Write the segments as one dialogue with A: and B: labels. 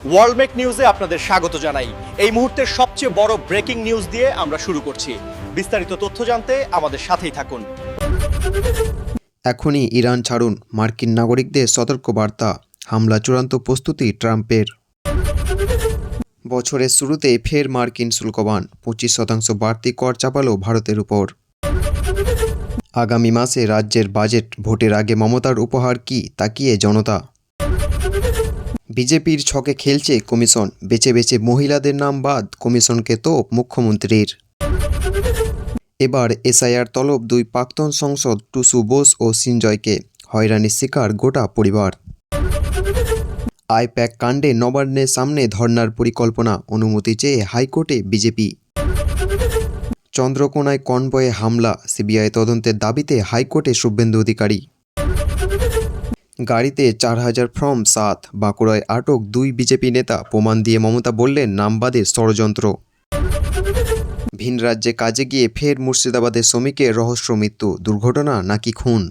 A: ওয়ার্ল্ডমেক নিউজে আপনাদের স্বাগত জানাই। এই মুহূর্তের সবচেয়ে বড় ব্রেকিং নিউজ দিয়ে আমরা শুরু করছি। বিস্তারিত তথ্য জানতে আমাদের সাথেই থাকুন।
B: এখনই ইরান ছাড়ুন, মার্কিন নাগরিকদের সতর্ক বার্তা। হামলা চূড়ান্ত প্রস্তুতি ট্রাম্পের। বছরের শুরুতে ফের মার্কিন শুল্ক বাড়, 25% বাড়তি কর চাপালো ভারতের উপর। আগামী মাসে রাজ্যের বাজেট ভোটের আগে মমতার উপহার কি তাকিয়ে জনতা। বিজেপির ছকে খেলছে কমিশন, বেছে বেছে মহিলাদের নাম বাদ, কমিশনকে তোপ মুখ্যমন্ত্রীর। এবার এসআইআর তলব দুই প্রাক্তন সংসদ টুসু বোস ও সিনজয়কে, হয়রানির শিকার গোটা পরিবার। আইপ্যাক কাণ্ডে নবান্নের সামনে ধর্নার পরিকল্পনা, অনুমতি চেয়ে হাইকোর্টে বিজেপি। চন্দ্রকোনায় কনভয়ে হামলা, সিবিআই তদন্তের দাবিতে হাইকোর্টে শুভেন্দু অধিকারী। গাড়িতে 4000 ফর্ম 7, বাঁকুড়ায় আটক 2 বিজেপি নেতা, প্রমাণ দিয়ে মমতা বললেন নামবাদের ষড়যন্ত্র। ভিন রাজ্যে কাজে গিয়ে ফের মুর্শিদাবাদের শ্রমিকের রহস্য মৃত্যু, দুর্ঘটনা নাকি খুন।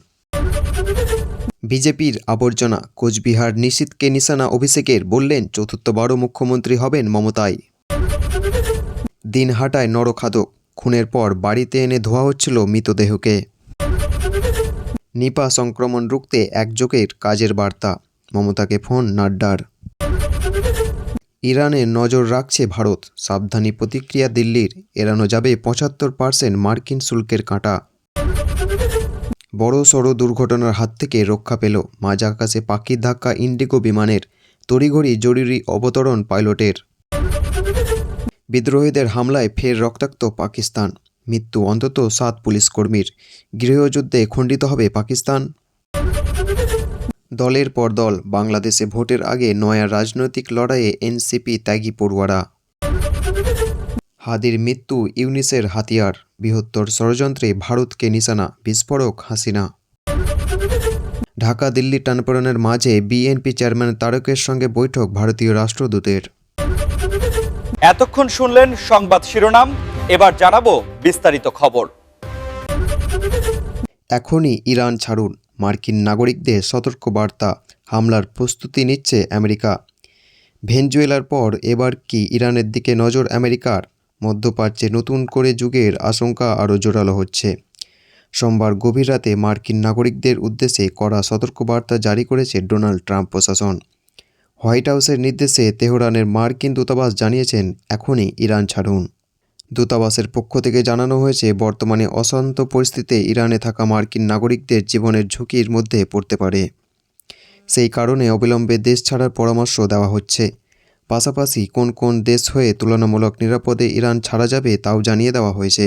B: বিজেপির আবর্জনা, কোচবিহার নিশীথকে নিশানা অভিষেকের, বললেন চতুর্থবারও মুখ্যমন্ত্রী হবেন মমতাই। দিনহাটায় নরখাদক, খুনের পর বাড়িতে এনে ধোয়া হচ্ছিল মৃতদেহকে। নিপা সংক্রমণ রুখতে একযোগের কাজের বার্তা, মমতাকে ফোন নাড্ডার। ইরানে নজর রাখছে ভারত, সাবধানী প্রতিক্রিয়া দিল্লির, এড়ানো যাবে 75% মার্কিন শুল্কের কাঁটা। বড়সড় দুর্ঘটনার হাত থেকে রক্ষা পেল মাঝ আকাশে পাখির ধাক্কা ইন্ডিগো বিমানের, তড়িঘড়ি জরুরি অবতরণ পাইলটের। বিদ্রোহীদের হামলায় ফের রক্তাক্ত পাকিস্তান, মৃত্যু অন্তত 7 পুলিশ কর্মীর, গৃহযুদ্ধে খণ্ডিত হবে পাকিস্তান। দলের পর দল, বাংলাদেশে ভোটের আগে নয়া রাজনৈতিক লড়াইয়ে এনসিপি ত্যাগী পড়ুয়ারা। হাদির মৃত্যু ইউনিসের হাতিয়ার, বৃহত্তর ষড়যন্ত্রে ভারতকে নিশানা, বিস্ফোরক হাসিনা। ঢাকা দিল্লি টানাপোড়েনের মাঝে বিএনপি চেয়ারম্যান তারেকের সঙ্গে বৈঠক ভারতীয় রাষ্ট্রদূতের।
A: এতক্ষণ শুনলেন সংবাদ শিরোনাম, এবার জানাবো বিস্তারিত খবর।
B: এখনই ইরান ছাড়ুন, মার্কিন নাগরিকদের সতর্ক বার্তা, হামলার প্রস্তুতি নিচ্ছে আমেরিকা। ভেনেজুয়েলার পর এবার কি ইরানের দিকে নজর আমেরিকার? মধ্যপ্রাচ্যে নতুন করে যুগের আশঙ্কা আরও জোরালো হচ্ছে। সোমবার গভীর রাতে মার্কিন নাগরিকদের উদ্দেশ্যে কড়া সতর্কবার্তা জারি করেছে ডোনাল্ড ট্রাম্প প্রশাসন। হোয়াইট হাউসের নির্দেশে তেহরানের মার্কিন দূতাবাস জানিয়েছেন এখনই ইরান ছাড়ুন। দূতাবাসের পক্ষ থেকে জানানো হয়েছে বর্তমানে অশান্ত পরিস্থিতিতে ইরানে থাকা মার্কিন নাগরিকদের জীবনের ঝুঁকির মধ্যে পড়তে পারে। সেই কারণে অবিলম্বে দেশ ছাড়ার পরামর্শ দেওয়া হচ্ছে। পাশাপাশি কোন কোন দেশ হয়ে তুলনামূলক নিরাপদে ইরান ছাড়া যাবে তাও জানিয়ে দেওয়া হয়েছে।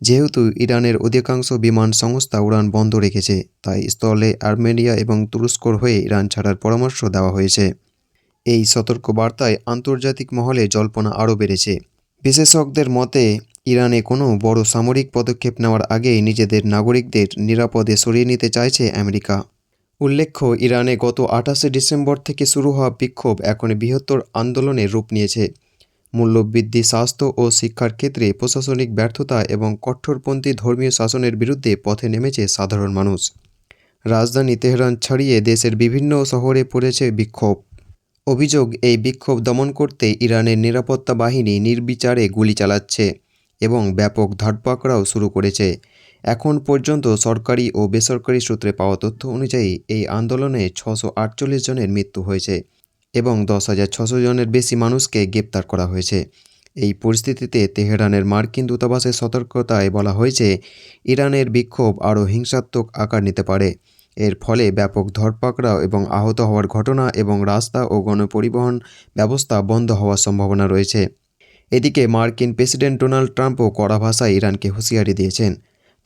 B: যেহেতু ইরানের অধিকাংশ বিমান সংস্থা উড়ান বন্ধ রেখেছে, তাই স্থলে আর্মেনিয়া এবং তুরস্কর হয়ে ইরান ছাড়ার পরামর্শ দেওয়া হয়েছে। এই সতর্কবার্তায় আন্তর্জাতিক মহলে জল্পনা আরও বেড়েছে। বিশেষজ্ঞদের মতে ইরানে কোনো বড় সামরিক পদক্ষেপ নেওয়ার আগেই নিজেদের নাগরিকদের নিরাপদে সরিয়ে নিতে চাইছে আমেরিকা। উল্লেখ্য, ইরানে গত 28শে ডিসেম্বর থেকে শুরু হওয়া বিক্ষোভ এখন বৃহত্তর আন্দোলনের রূপ নিয়েছে। মূল্যবৃদ্ধি, স্বাস্থ্য ও শিক্ষার ক্ষেত্রে প্রশাসনিক ব্যর্থতা এবং কঠোরপন্থী ধর্মীয় শাসনের বিরুদ্ধে পথে নেমেছে সাধারণ মানুষ। রাজধানী তেহরান ছাড়িয়ে দেশের বিভিন্ন শহরে পড়েছে বিক্ষোভ। অভিযোগ, এই বিক্ষোভ দমন করতে ইরানের নিরাপত্তা বাহিনী নির্বিচারে গুলি চালাচ্ছে এবং ব্যাপক ধরপাকড়াও শুরু করেছে। এখন পর্যন্ত সরকারি ও বেসরকারি সূত্রে পাওয়া তথ্য অনুযায়ী এই আন্দোলনে 648 জনের মৃত্যু হয়েছে এবং 10,600 জনের বেশি মানুষকে গ্রেপ্তার করা হয়েছে। এই পরিস্থিতিতে তেহরানের মার্কিন দূতাবাসের সতর্কতায় বলা হয়েছে ইরানের বিক্ষোভ আরও হিংসাত্মক আকার নিতে পারে। এর ফলে ব্যাপক ধরপাকড়া এবং আহত হওয়ার ঘটনা এবং রাস্তা ও গণপরিবহন ব্যবস্থা বন্ধ হওয়ার সম্ভাবনা রয়েছে। এদিকে মার্কিন প্রেসিডেন্ট ডোনাল্ড ট্রাম্পও কড়া ভাষায় ইরানকে হুঁশিয়ারি দিয়েছেন।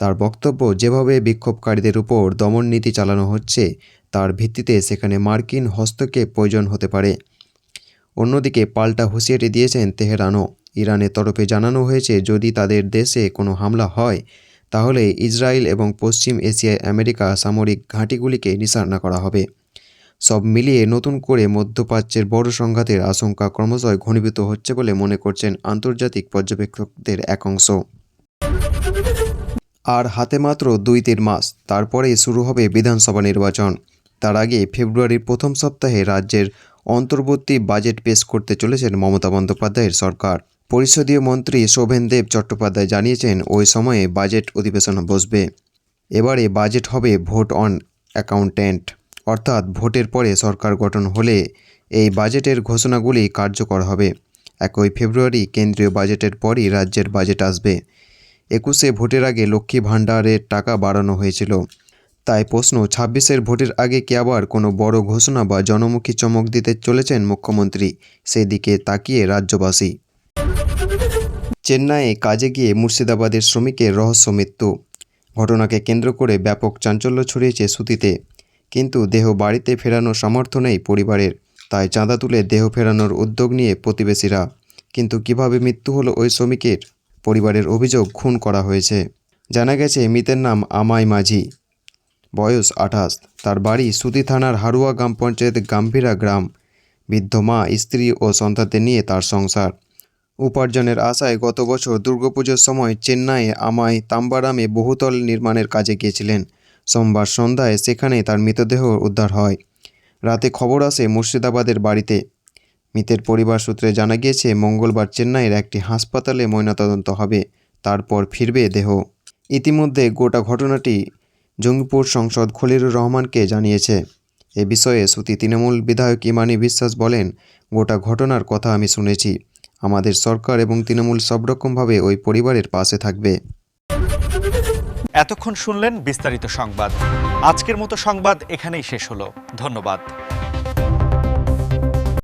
B: তার বক্তব্য, যেভাবে বিক্ষোভকারীদের উপর দমন নীতি চালানো হচ্ছে তার ভিত্তিতে সেখানে মার্কিন হস্তক্ষেপ প্রয়োজন হতে পারে। অন্যদিকে পাল্টা হুঁশিয়ারি দিয়েছেন তেহরানও। ইরানের তরফে জানানো হয়েছে যদি তাদের দেশে কোনো হামলা হয় তাহলে ইসরায়েল এবং পশ্চিম এশিয়ায় আমেরিকা সামরিক ঘাঁটিগুলিকে নিশানা করা হবে। সব মিলিয়ে নতুন করে মধ্যপ্রাচ্যের বড় সংঘাতের আশঙ্কা ক্রমশই ঘনীভূত হচ্ছে বলে মনে করছেন আন্তর্জাতিক পর্যবেক্ষকদের এক অংশ। আর হাতে মাত্র 2-3 মাস, তারপরেই শুরু হবে বিধানসভা নির্বাচন। তার আগে ফেব্রুয়ারির প্রথম সপ্তাহে রাজ্যের অন্তর্বর্তী বাজেট পেশ করতে চলেছেন মমতা বন্দ্যোপাধ্যায়ের সরকার। পরিষদীয় মন্ত্রী শোভেনদেব চট্টোপাধ্যায় জানিয়েছেন ওই সময়ে বাজেট অধিবেশন বসবে। এবারে বাজেট হবে ভোট অন অ্যাকাউন্টেন্ট, অর্থাৎ ভোটের পরে সরকার গঠন হলে এই বাজেটের ঘোষণাগুলি কার্যকর হবে। 1 ফেব্রুয়ারি কেন্দ্রীয় বাজেটের পরই রাজ্যের বাজেট আসবে। 21 ভোটের আগে লক্ষ্মী ভাণ্ডারের টাকা বাড়ানো হয়েছিল। তাই প্রশ্ন, 26 ভোটের আগে কি আবার কোনো বড় ঘোষণা বা জনমুখী চমক দিতে চলেছেন মুখ্যমন্ত্রী? সেদিকে তাকিয়ে রাজ্যবাসী। চেন্নাইয়ে কাজে গিয়ে মুর্শিদাবাদের শ্রমিকের রহস্য মৃত্যু। ঘটনাকে কেন্দ্র করে ব্যাপক চাঞ্চল্য ছড়িয়েছে সুতিতে। কিন্তু দেহ বাড়িতে ফেরানোর সামর্থ্য নেই পরিবারের, তাই চাঁদা তুলে দেহ ফেরানোর উদ্যোগ নিয়ে প্রতিবেশীরা। কিন্তু কিভাবে মৃত্যু হলো ওই শ্রমিকের? পরিবারের অভিযোগ খুন করা হয়েছে। জানা গেছে মৃতের নাম আমাই মাঝি, বয়স 28। তার বাড়ি সুতি থানার হারুয়া গ্রাম পঞ্চায়েত গাম্ভীরা গ্রাম। বৃদ্ধ মা, স্ত্রী ও সন্তানদের নিয়ে তার সংসার। উপার্জনের আশায় গত বছর দুর্গাপুজোর সময় চেন্নাইয়ে আমাই তাম্বারামে বহুতল নির্মাণের কাজে গিয়েছিলেন। সোমবার সন্ধ্যায় সেখানে তার মৃতদেহ উদ্ধার হয়। রাতে খবর আসে মুর্শিদাবাদের বাড়িতে। মৃতের পরিবার সূত্রে জানা গিয়েছে মঙ্গলবার চেন্নাইয়ের একটি হাসপাতালে ময়নাতদন্ত হবে, তারপর ফিরবে দেহ। ইতিমধ্যে গোটা ঘটনাটি জঙ্গিপুর সাংসদ খলিলুর রহমানকে জানিয়েছে। এ বিষয়ে সুতি তৃণমূল বিধায়ক ইমানি বিশ্বাস বলেন, গোটা ঘটনার কথা আমি শুনেছি। আমাদের সরকার এবং তৃণমূল সব রকমভাবে ওই পরিবারের পাশে থাকবে।
A: এতক্ষণ শুনলেন বিস্তারিত সংবাদ। আজকের মতো সংবাদ এখানেই শেষ হলো। ধন্যবাদ।